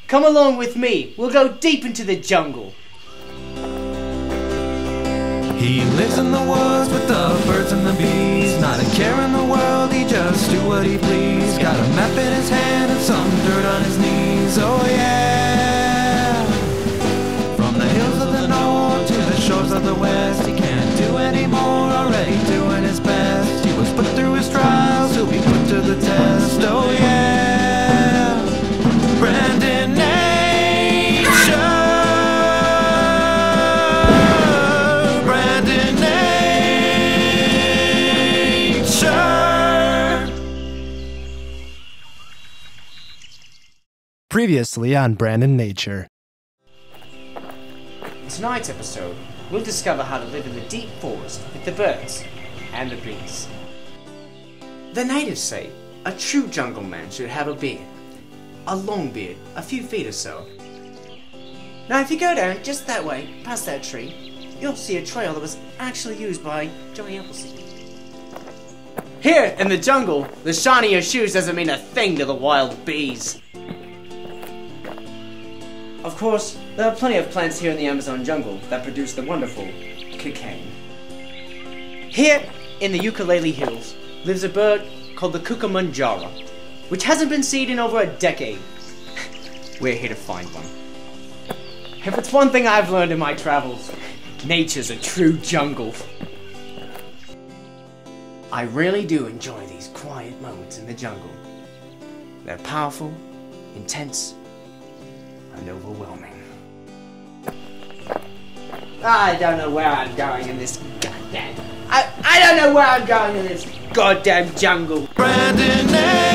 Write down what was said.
Come along with me. We'll go deep into the jungle. He lives in the woods with the birds and the bees. Not a care in the world, he just do what he please. Got a map in his hand and some dirt on his knees. Oh yeah. From the hills of the north to the shores of the west, he can't do any more, already doing his best. He was put through his trials, he'll be put to the test. Oh yeah. Brandon Nature. Previously on Brandon Nature. In tonight's episode, we'll discover how to live in the deep forest with the birds and the bees. The natives say a true jungle man should have a beard. A long beard, a few feet or so. Now if you go down just that way, past that tree, you'll see a trail that was actually used by Johnny Appleseed. Here in the jungle, the shine of your shoes doesn't mean a thing to the wild bees. Of course, there are plenty of plants here in the Amazon jungle that produce the wonderful cocaine. Here in the Ukulele Hills lives a bird called the Cucamonjara, which hasn't been seen in over a decade. We're here to find one. If it's one thing I've learned in my travels, nature's a true jungle. I really do enjoy these quiet moments in the jungle. They're powerful, intense, and overwhelming. I don't know where I'm going in this goddamn... I don't know where I'm going in this goddamn jungle. Brandon Nature.